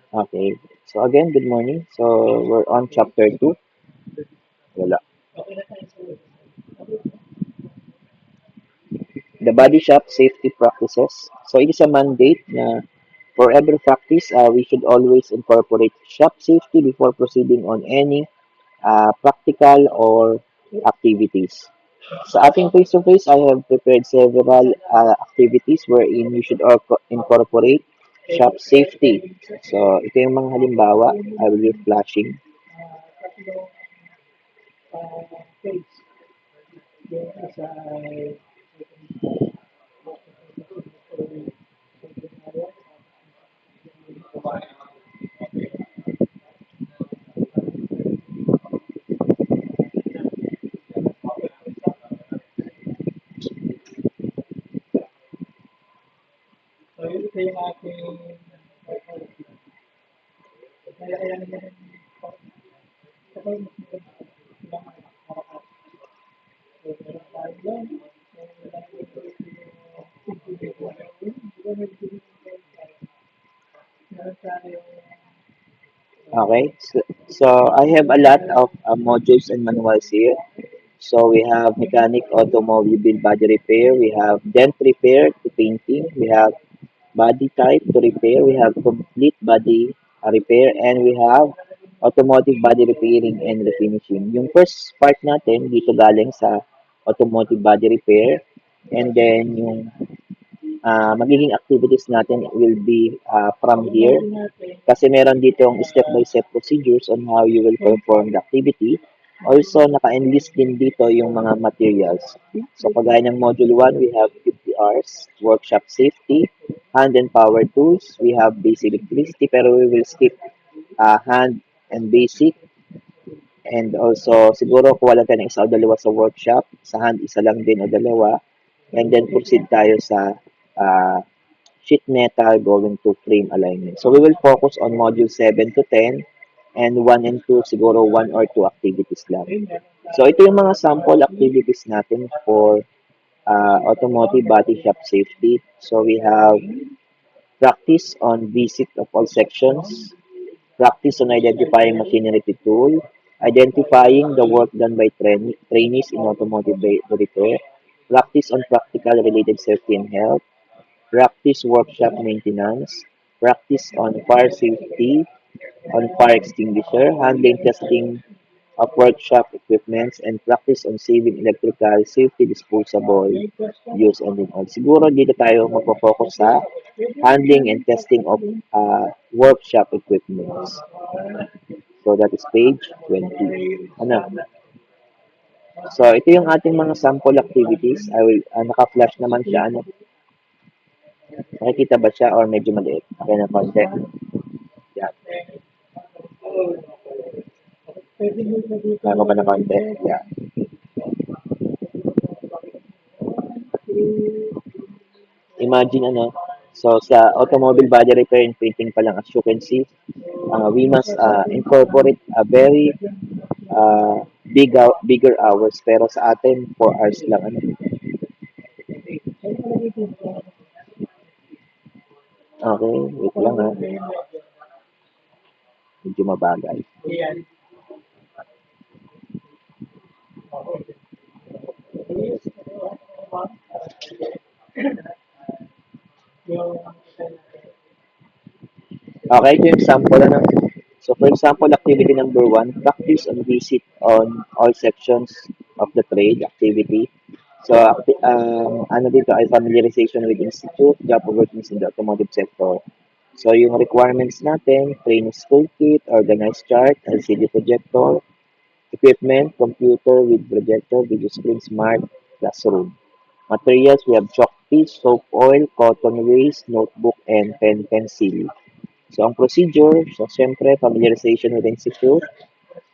Okay. So again, good morning. So we're on chapter 2. Wala. The body shop safety practices. So it is a mandate na for every practice, we should always incorporate shop safety before proceeding on any practical or activities. Sa ating face-to-face, I have prepared several activities wherein you should incorporate shop safety. So ito yung mga halimbawa. I will be flashing. Okay, so I have a lot of modules and manuals here. So we have mechanic automobile body repair, we have dent repair to painting, we have body type to repair, we have complete body repair, and we have automotive body repairing and refinishing. Yung first part natin dito galing sa automotive body repair, and then yung magiging activities natin will be from here kasi meron ditong step-by-step procedures on how you will perform the activity. Also, naka-enlist din dito yung mga materials. So, kagaya ng Module 1, we have 50 hours, workshop safety, hand and power tools, we have basic electricity, pero we will skip hand and basic. And also, siguro kuha lang tayo ng isa o dalawa sa workshop. Sa hand, isa lang din o dalawa. And then proceed tayo sa uh, sheet metal going to frame alignment. So we will focus on module 7 to 10 and 1 and 2 siguro 1 or 2 activities lang. So ito yung mga sample activities natin for automotive body shop safety. So we have practice on basic of all sections, practice on identifying machinery tool, identifying the work done by trainees in automotive repair, practice on practical related safety and health, practice workshop maintenance, practice on fire safety, on fire extinguisher, handling testing of workshop equipments, and practice on saving electrical safety disposable use and in all. Siguro dito tayo magpo-focus sa handling and testing of workshop equipments. So that is page 20. Ano? So ito yung ating mga sample activities. I will naka-flash naman siya ano. Nakikita ba siya or medyo maliit? Okay na konti. Yan. Kaya ba na konti? Yan. Imagine ano, so sa automobile body repair and painting pa lang as you can see, we must incorporate a very bigger hours pero sa atin 4 hours lang ano. Okay, wait lang ha. Medyo mabagal. Okay, ito yung sample ano. So for example, activity number 1, practice on visit on all sections of the trade activity. So, ano dito ay familiarization with institute, job opportunities in the automotive sector. So, yung requirements natin, training school kit, organized chart, LCD projector, equipment, computer with projector, video screen, smart classroom. Materials, we have chalk piece, soap oil, cotton waste, notebook, and pen pencil. So, ang procedure, so siyempre, familiarization with institute,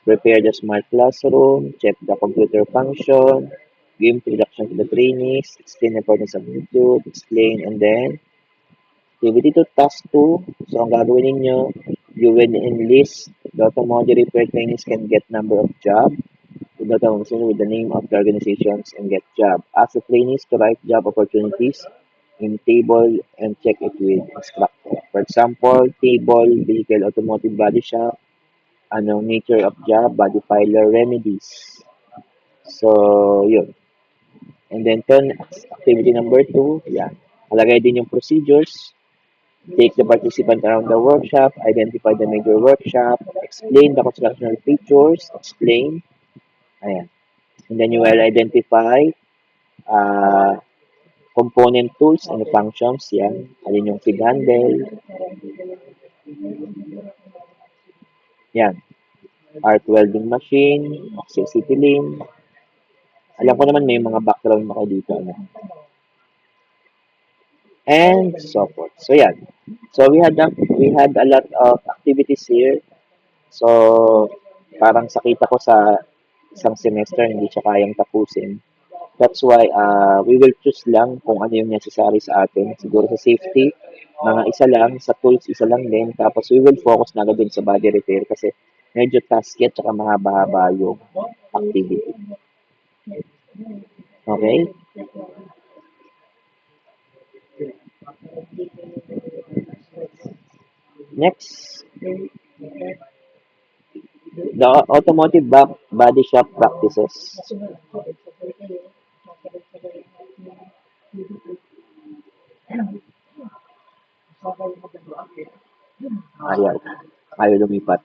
prepare the smart classroom, check the computer function, give introduction to the trainees, explain the importance of YouTube, explain, and then activity to task 2. So, ang gagawin ninyo, you will enlist the automotive repair trainees can get number of job with the organization with the name of the organizations and get job. Ask the trainees to write job opportunities in table and check it with instructor. For example, table, vehicle, automotive body shop, anong nature of job, body filer, remedies. So, yun. And then turn activity number 2, yeah. Alagay din yung procedures. Take the participant around the workshop, identify the major workshop, explain the constructional features, explain. Ayan. And then you will identify uh, component tools and functions. Yan. Alin yung fig handle. Yan. Arc welding machine, oxyacetylene. Alam ko naman may mga background ako dito. Ano? And so forth. So yan. So we had a lot of activities here. So parang sa kita ko sa isang semester hindi siya kayang tapusin. That's why we will choose lang kung ano yung necessary sa atin. Siguro sa safety, mga isa lang, sa tools isa lang din. Tapos we will focus na agad din sa body repair kasi medyo task at saka mahaba-haba yung activity. Okay? Next, the automotive body shop practices. Ayan. Ayaw lumipat.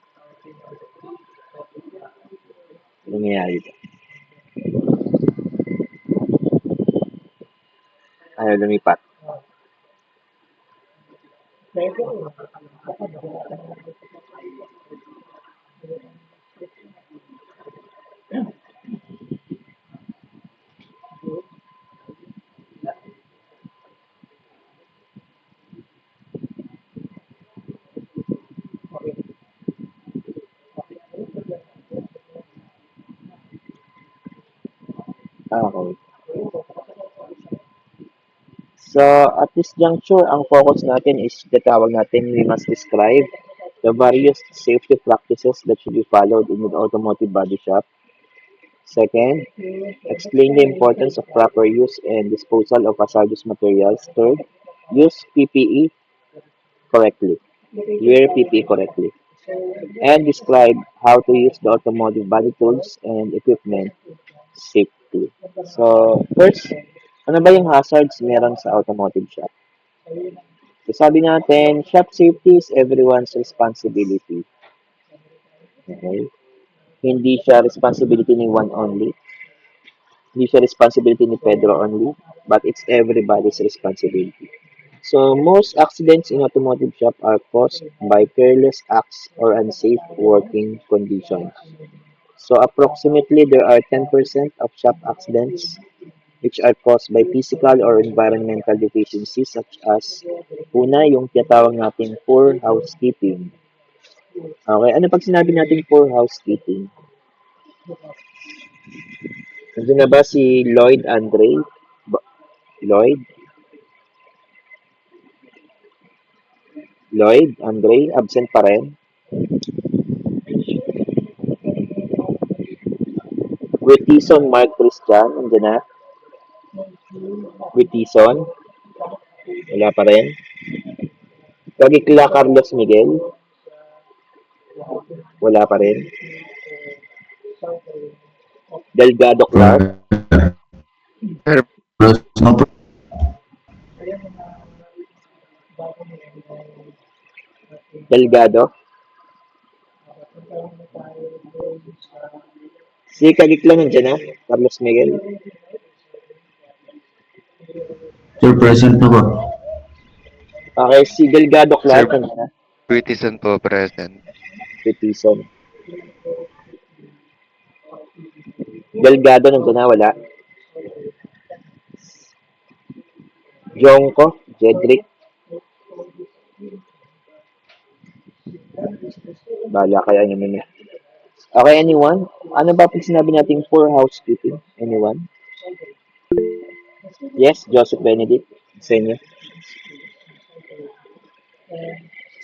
Nangyayari ito. Ayaw lumipat. Okay. So, at this juncture, ang focus natin is tawag natin, we must describe the various safety practices that should be followed in an automotive body shop. Second, explain the importance of proper use and disposal of hazardous materials. Third, use PPE correctly. Wear PPE correctly. And describe how to use the automotive body tools and equipment safely. So, first, ano ba yung hazards meron sa automotive shop? So, sabi natin, shop safety is everyone's responsibility. Okay? Hindi siya responsibility ni one only. Hindi siya responsibility ni Pedro only, but it's everybody's responsibility. So, most accidents in automotive shop are caused by careless acts or unsafe working conditions. So, approximately there are 10% of shop accidents which are caused by physical or environmental deficiencies such as una, yung tinatawag nating poor housekeeping. Okay, ano pag sinabi nating poor housekeeping? Nandiyan na ba si Lloyd Andre? Lloyd? Lloyd? Andre? Absent pa rin? Witison Mark Christian? Nandiyan na? Witison? Wala pa rin? Kagikla Carlos Miguel? Wala pa rin? Delgado Clark? Sir, No, Delgado? Si Kagikla nandiyan na? Carlos Miguel? sir, present na po. Okay, si Delgado Sir, Clark nandiyan na? Witison po present. Witison. Delgado nandiyan na? Wala? Jongko? Jedrick? Bala kaya nyo muna. Okay, anyone? Ano ba pag sinabi nating poor housekeeping? Anyone? Yes, Joseph Benedict. Sa inyo.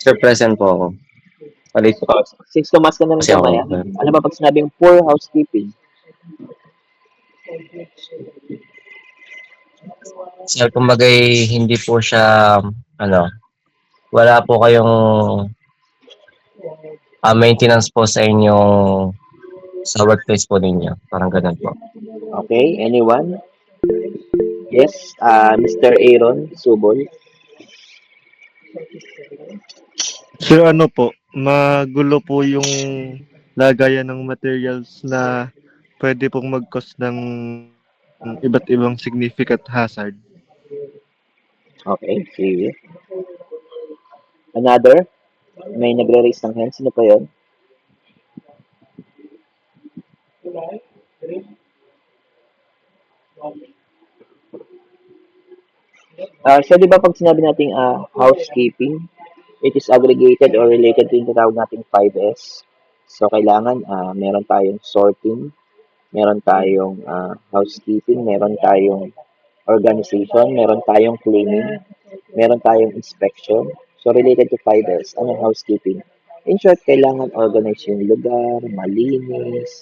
Sir, present po ako. Palit po So, since tumas ka na ng kasi ako. kamay, ano ba pag sinabing poor housekeeping? Sir, kumbaga'y hindi po siya, ano, wala po kayong maintenance po sa inyong sa workplace po ninyo. Parang ganun po. Okay, anyone? Yes, Mr. Aaron Subol. Sir, ano po, magulo po yung lagayan ng materials na pwede pong mag-cause ng iba't ibang significant hazard. Okay, sige. Another? May nagre-raise ng hand. Sino pa yun? So, di ba pag sinabi nating housekeeping, it is aggregated or related to yung tinatawag nating 5S. So, kailangan meron tayong sorting, meron tayong housekeeping, meron tayong organization, meron tayong cleaning, meron tayong inspection. So, related to 5S. Anong housekeeping? In short, kailangan organize yung lugar, malinis,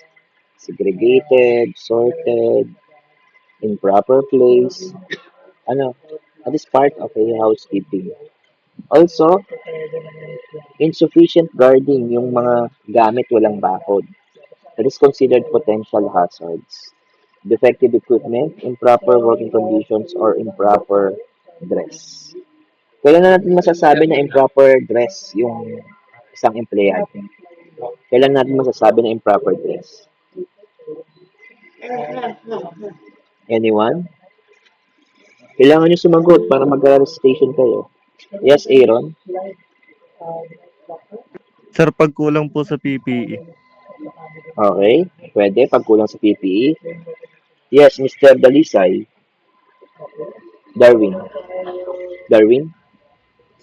segregated, sorted, in proper place. Ano, that is part of a housekeeping. Also, insufficient guarding yung mga gamit walang bakod. That is considered potential hazards. Defective equipment, improper working conditions, or improper dress. Kailan na natin masasabi na improper dress yung isang empleyado? Kailan natin masasabi na improper dress? Anyone? Kailangan nyo sumagot para mag-station kayo. Yes, Aaron? Sir, pag kulang po sa PPE. Okay, pwede pag kulang sa PPE. Yes, Mr. Dalisay. Darwin. Darwin?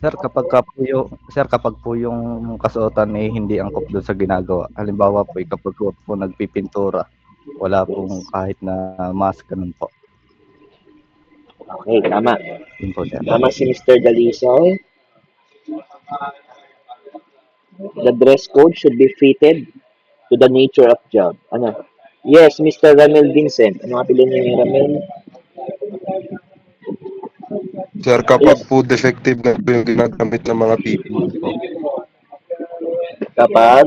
Sir, kapag po yung kasuotan ay hindi angkop doon sa ginagawa. Halimbawa po, kapag po nagpipintura, wala pong kahit na mask, ganun po. Okay, tama. Yun po, sir. Tama si Mr. Dalisay. The dress code should be fitted to the nature of job. Ano? Yes, Mr. Ramel Vincent. Ano nga pila niyo yung Ramel? Sir, kapag Yes. po defective na po yung ginagamit ng mga PPE po. Kapag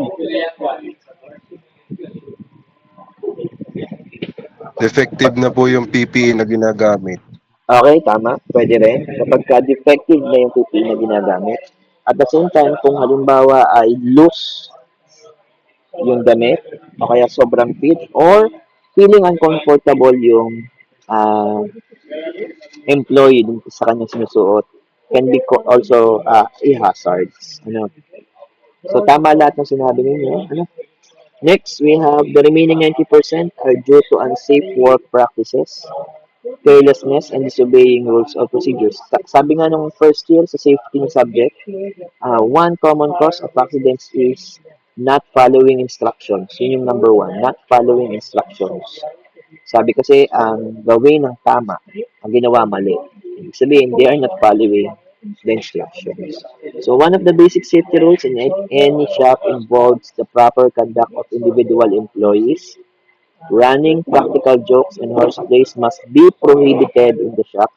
Defective na po yung PPE na ginagamit. okay, tama. Pwede rin. Kapag defective na yung PPE na ginagamit. At the same time, kung halimbawa ay loose yung damit, o kaya sobrang fit, or feeling uncomfortable yung ah, employee dun sa kanyang sinusuot, can be also a hazard. Ano? So, tama lahat ng sinabi ninyo. Ano? Next, we have the remaining 90% are due to unsafe work practices, carelessness, and disobeying rules or procedures. Sabi nga nung first year sa safety ng subject, one common cause of accidents is not following instructions. Yun yung number one, not following instructions. Sabi kasi, ang gawin ng tama, ang ginawa mali. Ibig sabihin, they are not following the instructions. So, one of the basic safety rules in any shop involves the proper conduct of individual employees. Running practical jokes and horseplays must be prohibited in the shop.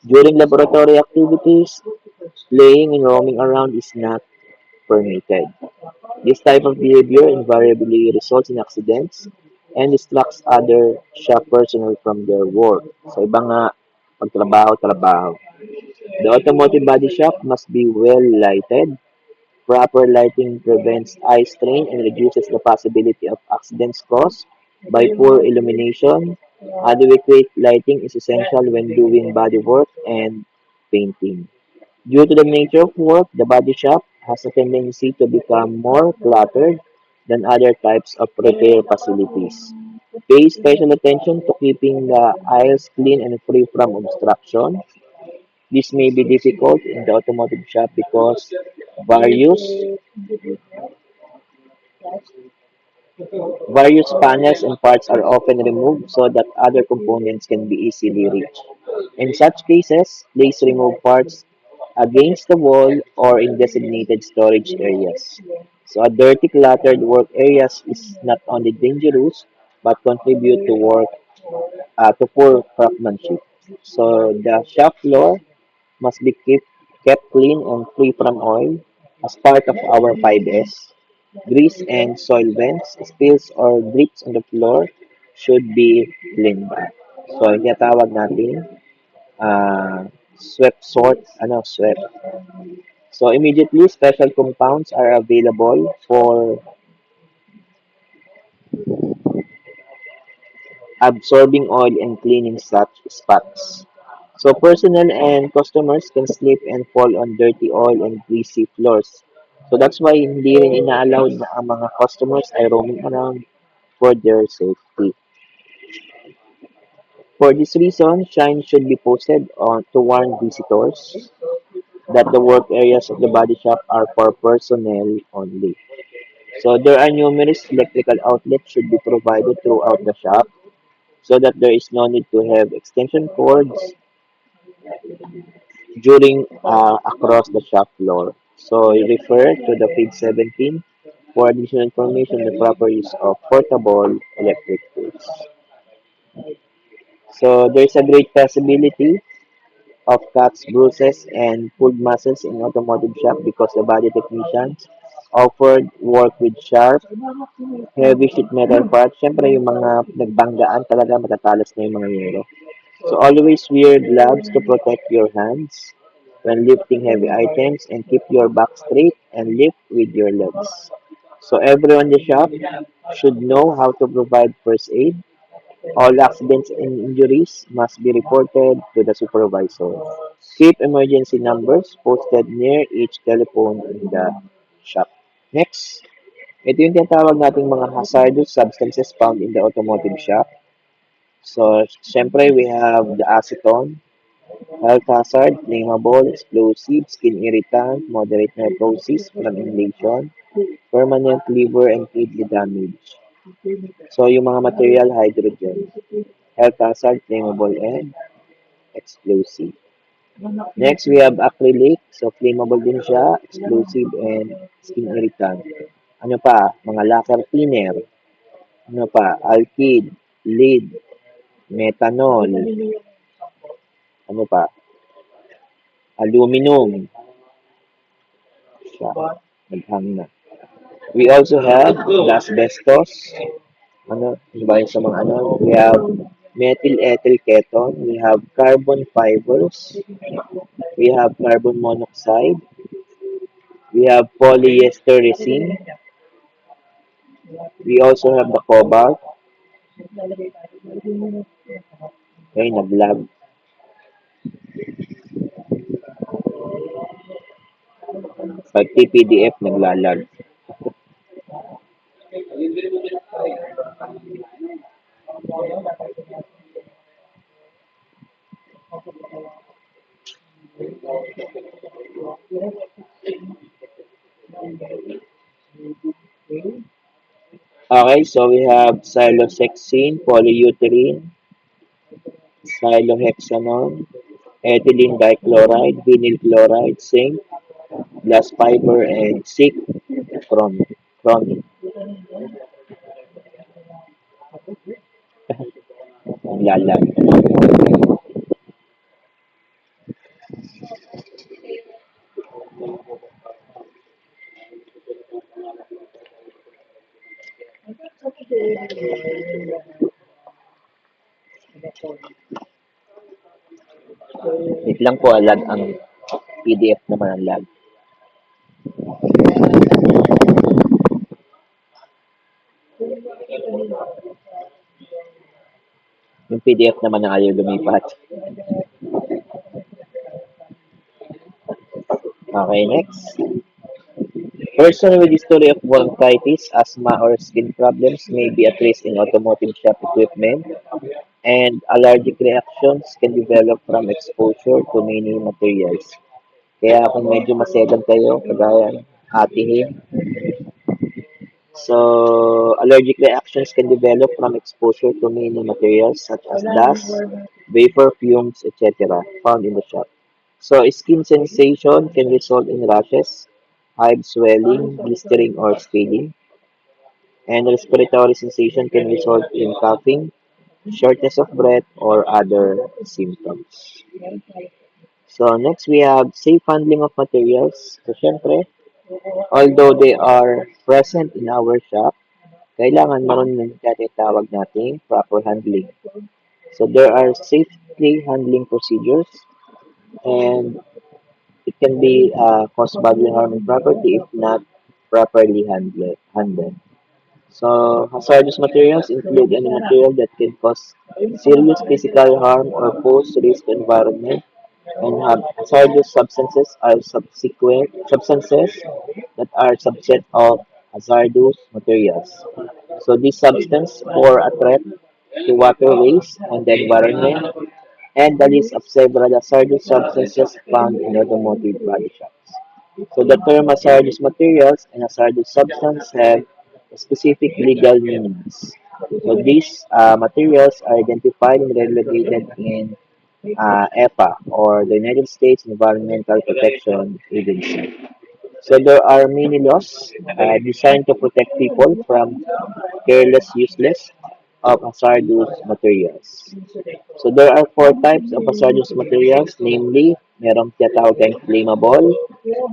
During laboratory activities, playing and roaming around is not permitted. This type of behavior invariably results in accidents and distracts other shop personnel from their work. So, iba nga, pagtrabaho-trabaho. The automotive body shop must be well lighted. Proper lighting prevents eye strain and reduces the possibility of accidents caused by poor illumination. Adequate lighting is essential when doing body work and painting. Due to the nature of work, the body shop has a tendency to become more cluttered than other types of repair facilities. Pay special attention to keeping the aisles clean and free from obstruction. This may be difficult in the automotive shop because various various panels and parts are often removed so that other components can be easily reached. In such cases, please remove parts against the wall or in designated storage areas. So a dirty, cluttered work areas is not only dangerous but contribute to poor craftsmanship. So the shop floor must be kept clean and free from oil as part of our 5S. Grease and solvents, spills or drips on the floor should be cleaned up. So, yung tinatawag natin, swept sort, swept. So, immediately, special compounds are available for absorbing oil and cleaning such spots. So personnel and customers can slip and fall on dirty oil and greasy floors. So that's why hindi rin ina-allowed na ang mga customers ay roaming around for their safety. For this reason, signs should be posted on to warn visitors that the work areas of the body shop are for personnel only. So there are numerous electrical outlets should be provided throughout the shop so that there is no need to have extension cords during across the shop floor. So refer to the page 17 for additional information on the proper use of portable electric tools. So there's a great possibility of cuts, bruises, and pulled muscles in automotive shop because the body technicians offered work with sharp, heavy sheet metal parts. Siyempre, yung mga nagbanggaan talaga matatalas na yung mga yero. So always wear gloves to protect your hands when lifting heavy items and keep your back straight and lift with your legs. So everyone in the shop should know how to provide first aid. All accidents and injuries must be reported to the supervisor. Keep emergency numbers posted near each telephone in the shop. Next, ito yung tinatawag nating mga hazardous substances found in the automotive shop. So, syempre, we have the acetone, health hazard, flammable, explosive, skin irritant, moderate necrosis from inhalation, permanent liver and kidney damage. So, yung mga material, hydrogen, health hazard, flammable, and explosive. Next, we have acrylic. So, flammable din siya, explosive, and skin irritant. Ano pa? Mga lacquer thinner. Ano pa? Alkyd, lead, methanol. Ano pa? Aluminum. Siya. Naghang na. We also have the asbestos. Ano ba yung sa mga ano? We have methyl ethyl ketone. We have carbon fibers. We have carbon monoxide. We have polyester resin. We also have the cobalt. Okay, nag-lag. Pag TPDF, naglalag. Okay, so we have siloxane, polyuterine, cylohexanone, ethylene dichloride, vinyl chloride, zinc, glass fiber, and zinc chromium. Naglalag. Wait lang po, lag ang PDF naman ang lag. Yung PDF naman ang ayaw lumipat. Okay, next. Person with history of bronchitis, asthma, or skin problems may be at risk in automotive shop equipment, and allergic reactions can develop from exposure to many materials. Kaya kung medyo masegan kayo, kagaya atihin, so allergic reactions can develop from exposure to many materials such as dust, vapor fumes, etc. found in the shop. So skin sensation can result in rashes, hive swelling, blistering, or scaling. And respiratory sensation can result in coughing, shortness of breath, or other symptoms. So next we have safe handling of materials. So syempre, although they are present in our shop, kailangan marunong natin tawag nating proper handling. So there are safety handling procedures and it can be cause bodily harm and property if not properly handled. So hazardous materials include any material that can cause serious physical harm or pose risk to environment and have hazardous substances are subsequent substances that are subset of hazardous materials. So these substances pose a threat to waterways and the environment and the list of several hazardous substances found in automotive body shops. So the term hazardous materials and hazardous substance have specific legal meanings. So these materials are identified and regulated in EPA or the United States Environmental Protection Agency. So there are many laws designed to protect people from careless useless of hazardous materials. So there are four types of hazardous materials, namely, merong tinatawag tayong flammable,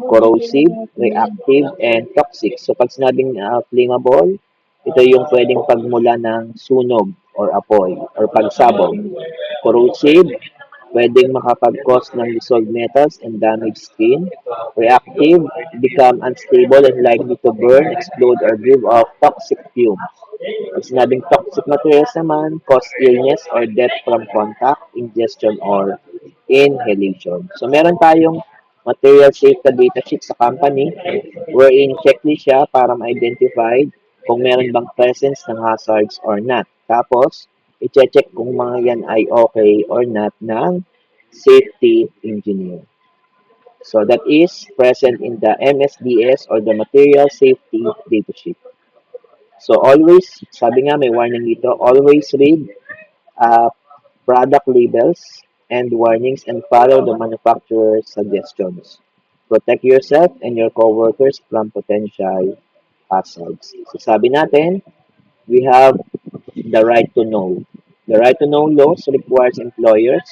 corrosive, reactive, and toxic. So pag sinabing flammable, ito yung pwedeng pagmula ng sunog or apoy or pagsabog. Corrosive, pwedeng makapag-cause ng dissolved metals and damage skin. Reactive, become unstable and likely to burn, explode, or give off toxic fumes. Pag sinabing toxic materials naman, cause illness or death from contact, ingestion, or inhalation. So meron tayong material safety data sheet sa company wherein checklist siya para ma-identify kung meron bang presence ng hazards or not. Tapos, i-check kung mga yan ay okay or not ng safety engineer. So that is present in the MSDS or the Material Safety Data Sheet. So always, sabi nga may warning dito, always read uh, product labels and warnings and follow the manufacturer's suggestions. Protect yourself and your coworkers from potential hazards. So sabi natin, we have the right to know. The right to know laws requires employers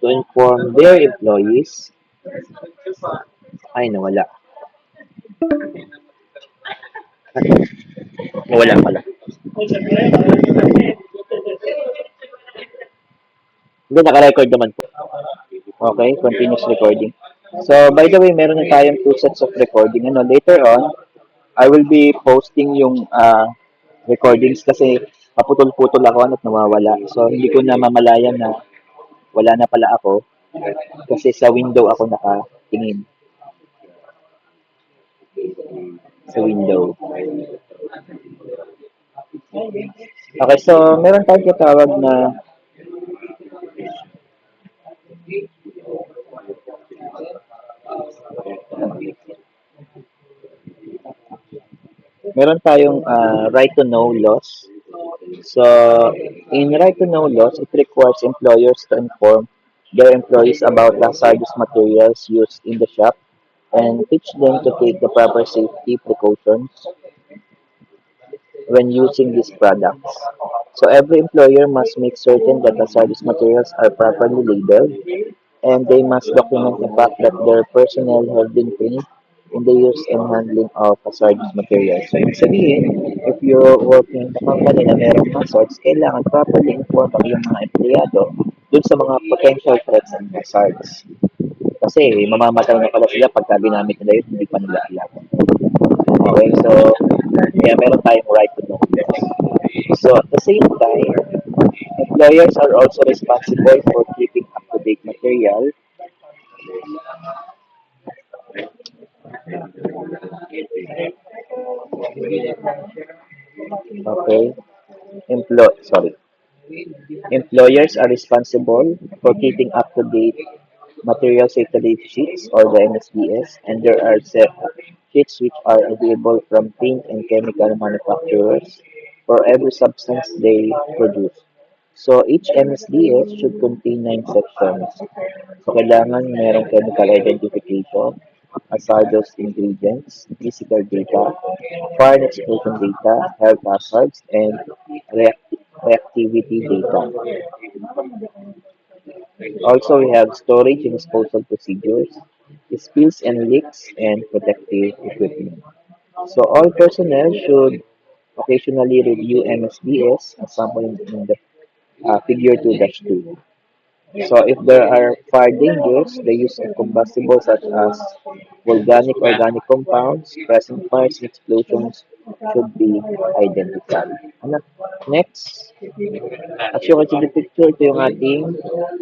to inform their employees. Ay, nawala. Nawala pala. Hindi, naka-record naman po. Okay, continuous recording. So, by the way, meron na tayong two sets of recording. Ano, later on, I will be posting yung recordings kasi paputol-putol ako at nawawala. So, hindi ko na mamalayan na wala na pala ako kasi sa window ako nakatingin. Sa window. Okay, so meron tayong tinatawag na meron tayong right to know laws. So, in right to know laws, it requires employers to inform their employees about the hazardous materials used in the shop and teach them to take the proper safety precautions when using these products. So, every employer must make certain that hazardous materials are properly labeled and they must document the fact that their personnel have been trained in the use and handling of hazardous materials. So, ibig sabihin, if you're working sa company na merong hazards, kailangan properly inform ang iyong mga empleyado dun sa mga potential threats and hazards. Kasi mamamatay na pala sila pagka ginamit nila yun, hindi pa nila alam. Okay, so, kaya meron tayong right to know. So, at the same time, employers are also responsible for keeping up-to-date material. Okay. Sorry. Employers are responsible for keeping up-to-date material safety data sheets or the MSDS, and there are set sheets which are available from paint and chemical manufacturers for every substance they produce. So each MSDS should contain 9 sections. So kailangan merong chemical identification, hazardous ingredients, physical data, fire and explosion data, health hazards, and reactivity data. Also, we have storage and disposal procedures, spills and leaks, and protective equipment. So all personnel should occasionally review MSDS as sample in the figure 2-2. So if there are fire dangers, the use of combustibles such as volcanic organic compounds present fires and explosions should be identified. Ano? Next, as you can see the picture, ito yung ating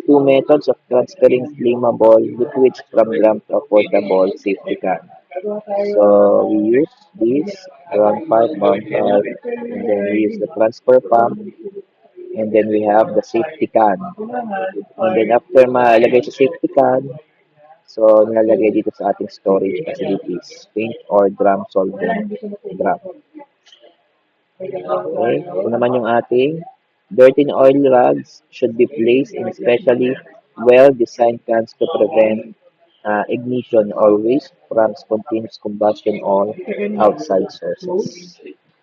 two methods of transferring flammable liquids from drum to a portable safety can. So we use this around 5 pound 5, and then we use the transfer pump, and then we have the safety can. And then after malagay sa safety can, so nilalagay dito sa ating storage facilities, paint or drum solvent drum. Okay, ito naman yung ating dirt and oil rags should be placed in specially well-designed cans to prevent ignition or waste from spontaneous combustion on outside sources.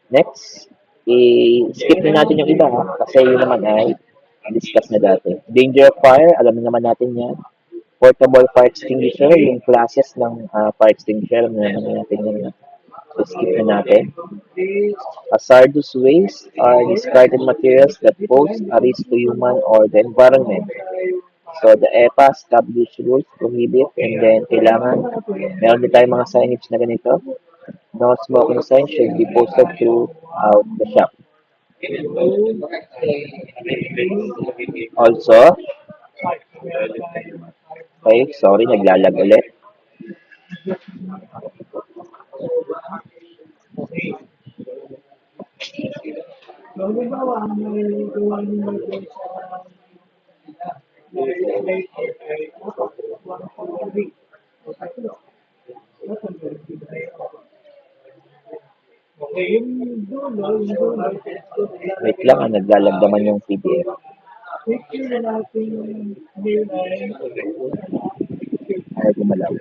Next, i-skip na natin yung iba ha, kasi yun naman ay discuss na dati. Danger of fire, alam na naman natin yan. Portable fire extinguisher, yung classes ng fire extinguisher, alam na naman natin yan. So, skip na natin. Hazardous waste are discarded materials that pose a risk to human or the environment. So, the EPA established rules prohibit, and then kailangan meron din tayong mga signage na ganito. No smoking sign should be posted throughout the shop. Also, okay, sorry, naglalag ulit. Wait lang, naglalag naman yung PDF. Ay, gumalaw.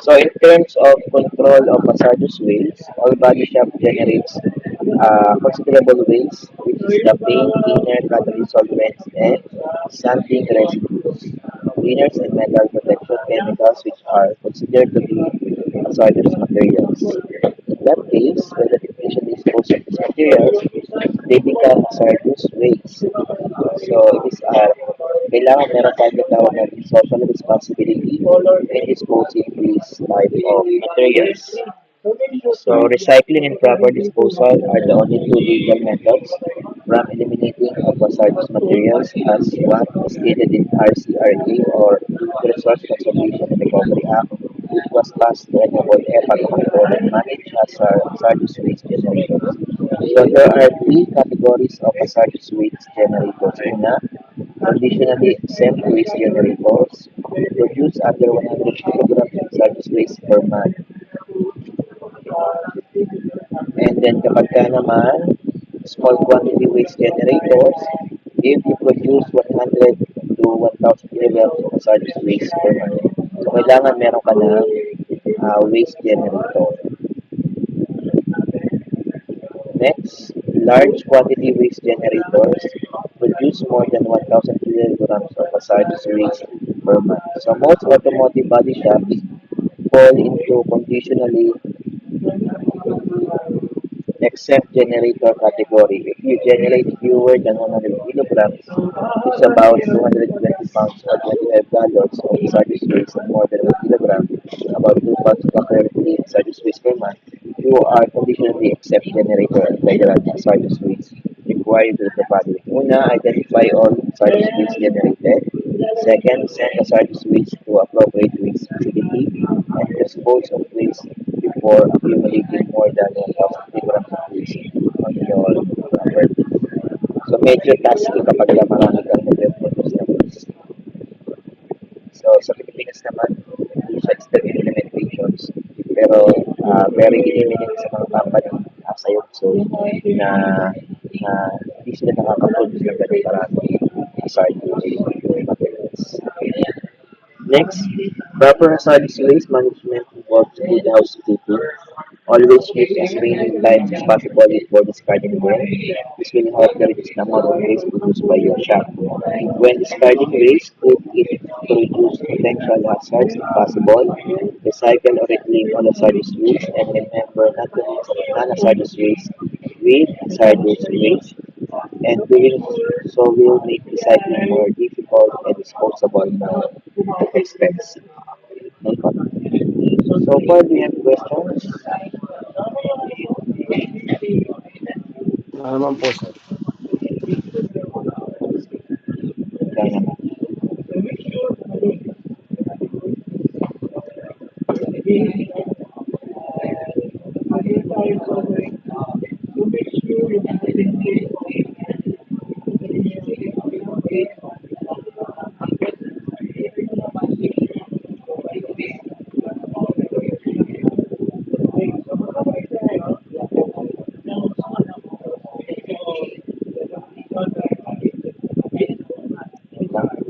So in terms of control of hazardous waste, all body shop generates considerable waste, which is the paint, cleaner, catalyst solvents, and sanding residues, cleaners and metal protection chemicals, which are considered to be hazardous materials. In that case, when the technician disposes of these materials, they become hazardous waste. So it is kailangan meron tayong tawag na social responsibility in disposing these type of materials. So recycling and proper disposal are the only two legal methods from eliminating of hazardous materials as what is stated in RCRA or Resource Conservation and Recovery Act, which was passed to enable EPA to control and manage hazardous waste generators. So there are three categories of hazardous waste generators. Una, conditionally exempt waste generators produce under 100 kilograms of hazardous waste per month. And then kapag ka naman, small quantity waste generators, if you produce 100 to 1,000 kilograms of hazardous waste per month. So kailangan meron ka na waste generator. Next, large quantity waste generators produce more than 1,000 kilograms of hazardous waste per month. So most automotive body shops fall into conditionally exempt generator category. If you generate fewer than 100 kilograms, it's about 220 pounds or 25 gallons of hazardous waste, and more than 1 kilogram, about 2 pounds of accurately hazardous waste per month. You are conditionally exempt generator and federal hazardous waste required to the body. Una, identify all hazardous waste generated. Second, send hazardous waste to appropriate waste facility and dispose of waste before accumulating more than 1,000 kilograms of waste on your So medyo tasky kapag marami kang nagre-produce ng waste. So sa Pilipinas naman, hindi siya extended limitations. Pero very eliminate sa mga company sa so na hindi sila nakaka-produce ng ganun karami aside materials. Next, proper hazardous waste management involves good housekeeping. Always use as many times as possible before discarding them. This will help to reduce the amount of waste produced by your shop. When discarding waste, cook it to reduce potential hazards if possible. Recycle or reclaim all hazardous waste and remember not to mix non-hazardous waste with hazardous waste. And doing so will make recycling more difficult and disposable more expensive. So far, do you have questions? Ano naman po, sir? Kaya naman.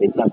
Wait lang.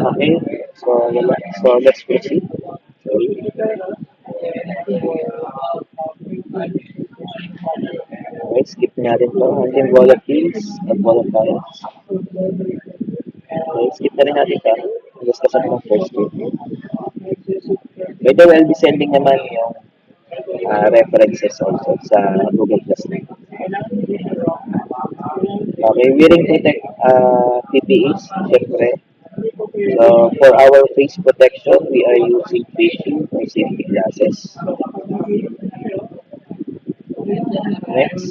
Okay, so let's proceed. Sorry. Okay, skip natin to. Hanggang volatiles at volatiles. Okay, skip na rin natin ito. Gusto sa ng first statement. Pwede will be sending naman yung references also sa Google Classroom. Okay, wearing PPEs, syempre. So, for our face protection, we are using face shield or safety glasses. Next.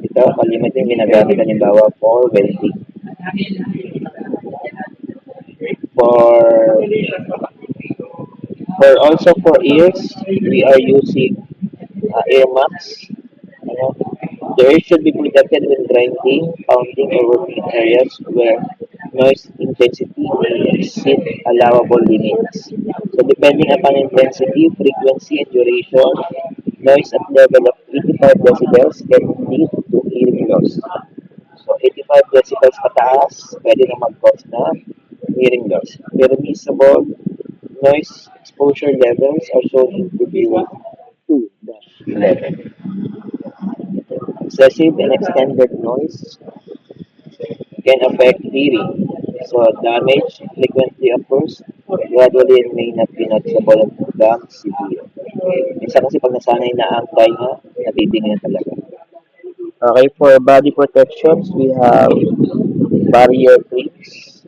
Ito, kalimit yung ginagamit halimbawa for welding. For also for ears, we are using ear muffs. Ano? The ear should be protected when grinding, pounding, or working in areas where noise intensity may exceed allowable limits. So depending upon intensity, frequency, and duration, noise at level of 85 decibels can lead to hearing loss. So 85 decibels pataas, pwede na mag-cause na hearing loss. Permissible noise exposure levels are shown to be 2-11. Excessive and extended noise can affect hearing. So damage frequently occurs gradually and may not be noticeable hanggang severe. Minsan kasi pag nasanay na ang tayo, natitingin na talaga. Okay, for body protections, we have barrier creams.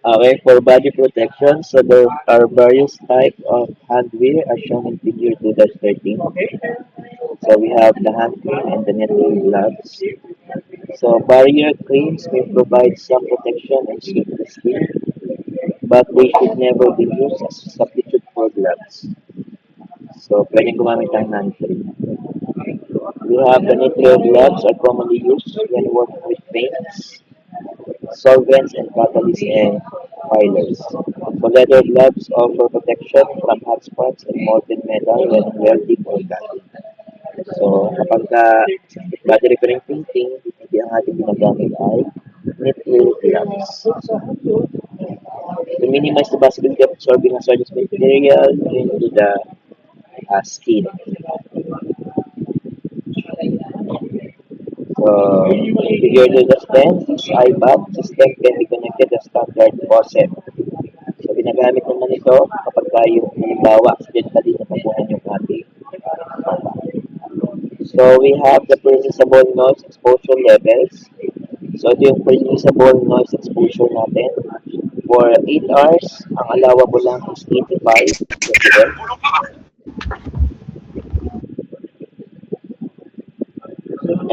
Okay, for body protection, so there are various types of handwear as shown in figure 2-13. So we have the hand cream and the netting gloves. So barrier creams may provide some protection and shield the skin, but they should never be used as a substitute for gloves. So pwedeng gumamit ng hand cream. We have the nitrile gloves are commonly used when working with paints, solvents, and catalysts and filers. So leather gloves offer protection from hot spots and molten metal when welding or cutting. So kapag body repairing painting, hindi ang ating ginagamit ay nitrile gloves. To minimize the possibility of absorbing hazardous material into the skin. So, figure to the stand, this iPad system can be connected to standard faucet. So, ginagamit naman ito kapag tayo, halimbawa, accidentally natapunan yung ating mata. So, we have the permissible noise exposure levels. So, ito yung permissible noise exposure natin. For 8 hours, ang allowable lang is 85 decibel.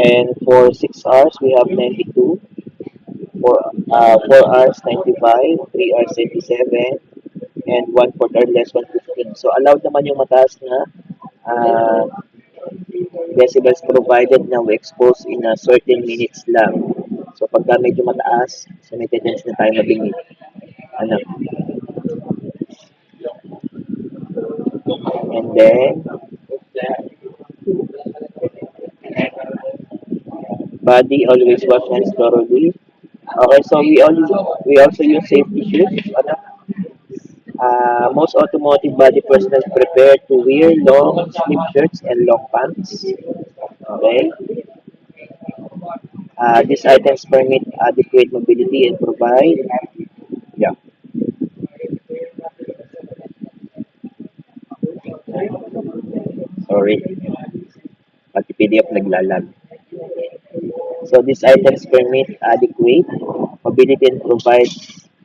And for 6 hours, we have 92. For 4 hours, 95. 3 hours, 87. And 1/4 or less, 115. So, allowed naman yung mataas na uh, decibels provided na we expose in a certain minutes lang. So, pagka medyo mataas, so may tendency na tayo mabingit. Ano? And then, body always wash hands thoroughly. Okay, so we also use safety shoes. Ano? Most automotive body personnel prepare to wear long sleeve shirts and long pants. Okay. These items permit adequate mobility and provide, yeah, sorry, pati PDF naglalag. So these items permit adequate mobility and provide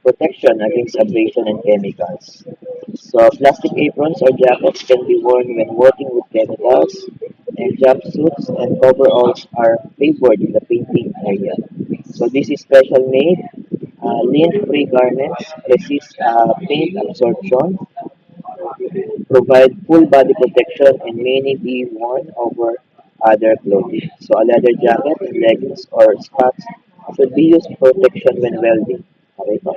protection against abrasion and chemicals. So plastic aprons or jackets can be worn when working with chemicals, and jumpsuits and coveralls are favored in the painting area. So this is special made lint-free garments, resist paint absorption, provide full body protection, and may be worn over other clothing. So a leather jacket, leggings, or spats should be used for protection when welding. Okay po?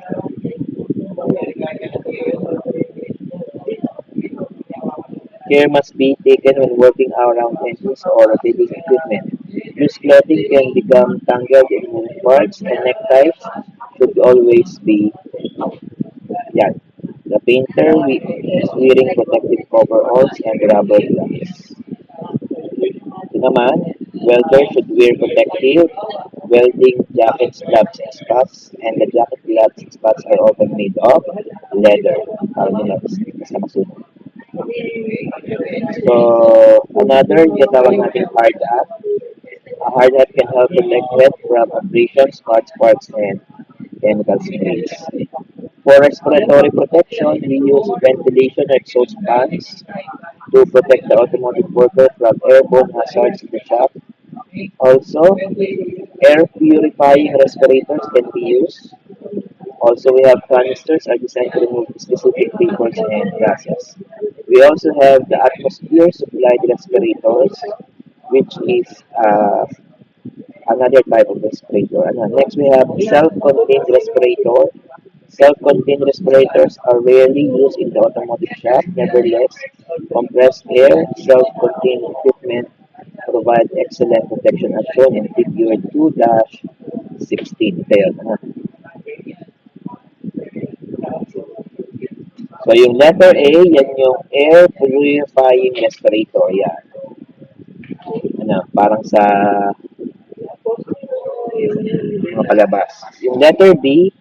Care must be taken when working around engines or rotating equipment. Loose clothing can become tangled in moving parts, and neckties should always be yan. The painter is wearing protective coveralls and rubber gloves. Ito naman, welder should wear protective welding jackets, gloves, and spats, and the jacket, gloves, and spats are often made of leather. Para nila, basta masunog. So, another, yung tawag natin hard hat. A hard hat can help protect head from abrasions, hard sparks, and chemical sprays. For respiratory protection, we use ventilation or exhaust fans to protect the automotive worker from airborne hazards in the shop. Also, air purifying respirators can be used. Also, we have canisters are designed to remove specific vapors and gases. We also have the atmosphere supplied respirators, which is another type of respirator. Next, we have self-contained respirator. Self-contained respirators are rarely used in the automotive shop. Nevertheless, compressed air, self-contained equipment provide excellent protection as shown in figure 2-16. Ito yun. So, yung letter A, yan yung air purifying respirator. Yan. Parang sa mga palabas. Yung letter B,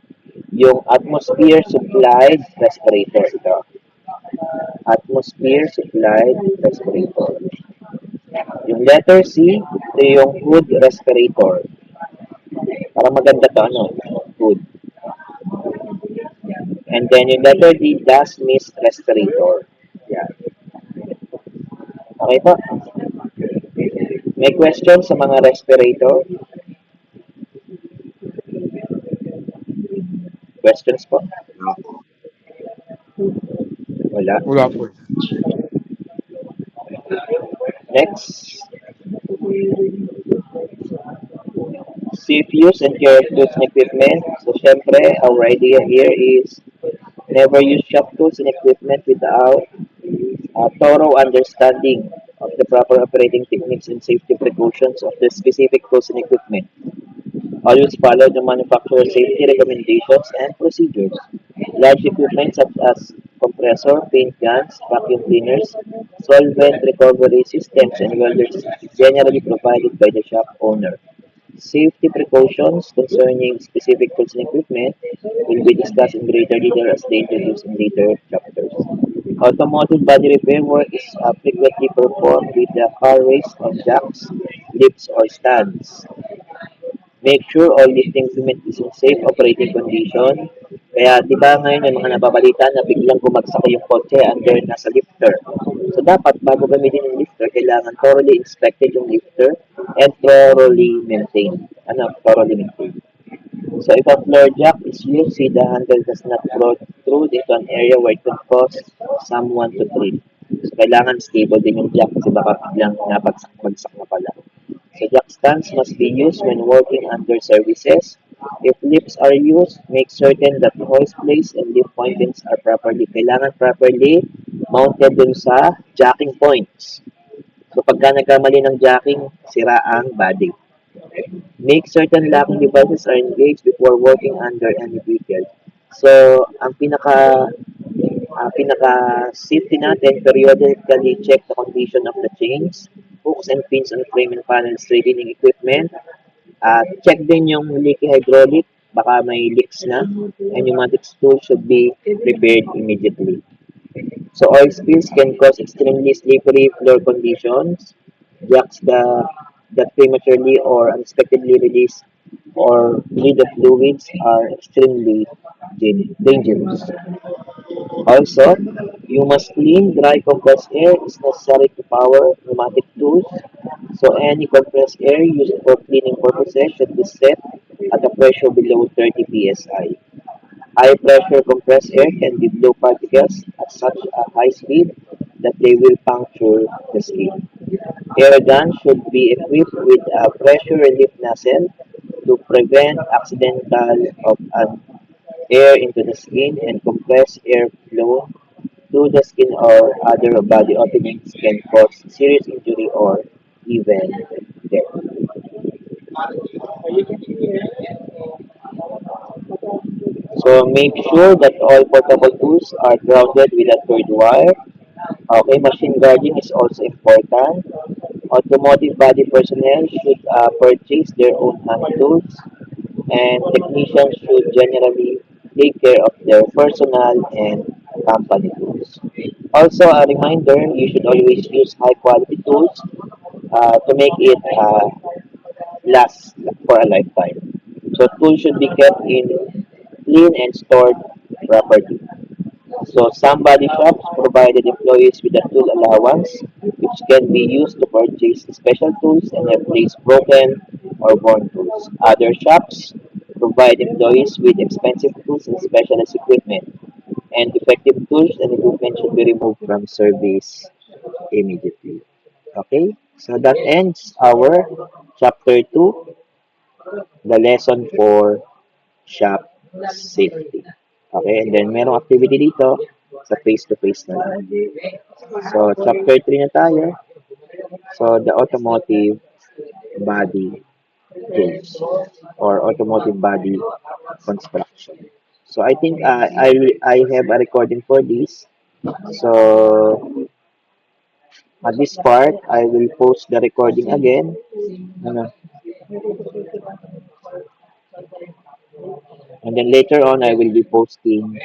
yung atmosphere supplied respirator. Ito. Atmosphere supplied respirator. Yung letter C, ito yung hood respirator. Parang maganda to, hood. And then yung letter D, dust mist respirator. Yan. Okay po. May question sa mga respirator? Questions po? Wala. Wala po. Next. Safe use and care of tools and equipment. So, syempre, our idea here is never use shop tools and equipment without a thorough understanding of the proper operating techniques and safety precautions of the specific tools and equipment. Always follow the manufacturer safety recommendations and procedures. Large equipment such as compressor, paint guns, vacuum cleaners, solvent recovery systems, and welders is generally provided by the shop owner. Safety precautions concerning specific tools and equipment will be discussed in greater detail as they introduced in later chapters. Automotive body repair work is frequently performed with the car raised on jacks, lifts, or stands. Make sure all lifting equipment is in safe operating condition. Kaya di ba ngayon yung mga nababalita na biglang bumagsak yung kotse under nasa lifter. So dapat bago gamitin yung lifter, kailangan thoroughly inspected yung lifter and thoroughly maintained. Thoroughly maintained. So if a floor jack is used, see the handle does not protrude into an area where it could cause someone to trip. So kailangan stable din yung jack kasi baka biglang nabagsak na pala. So jack stands must be used when working under services. If lifts are used, make certain that the hoist place and lift pointings are kailangan properly mounted dun sa jacking points. So pagka nagkamali ng jacking, sira ang body. Make certain locking devices are engaged before working under any vehicle. So, ang pinaka safety natin, periodically check the condition of the chains, hooks and pins on frame and panel straightening equipment. Check din yung leaky hydraulic, baka may leaks na, and pneumatic tool should be repaired immediately. So oil spills can cause extremely slippery floor conditions. Jacks that prematurely or unexpectedly release or bleed the fluids are extremely dangerous. Also, you must clean dry compressed air is necessary to power pneumatic tools. So any compressed air used for cleaning purposes should be set at a pressure below 30 psi. High pressure compressed air can be blow particles at such a high speed that they will puncture the skin. Air guns should be equipped with a pressure relief nozzle to prevent accidental of an air into the skin and compressed air flow to the skin or other body openings can cause serious injury or even death. So make sure that all portable tools are grounded with a third wire. Okay, machine guarding is also important. Automotive body personnel should purchase their own hand tools, and technicians should generally take care of their personal and company tools. Also, a reminder, you should always use high quality tools to make it last for a lifetime. So tools should be kept in clean and stored properly. So some body shops provided employees with a tool allowance which can be used to purchase special tools and replace broken or worn tools. Other shops provide employees with expensive tools and specialist equipment, and defective tools and equipment should be removed from service immediately. Okay, so that ends our chapter 2, the lesson for shop safety. Okay, and then merong activity dito sa face-to-face na lang. So, chapter 3 na tayo. So, the automotive body tools or automotive body construction. So, I think I have a recording for this. So, at this part, I will post the recording again. Ano? And then later on, I will be posting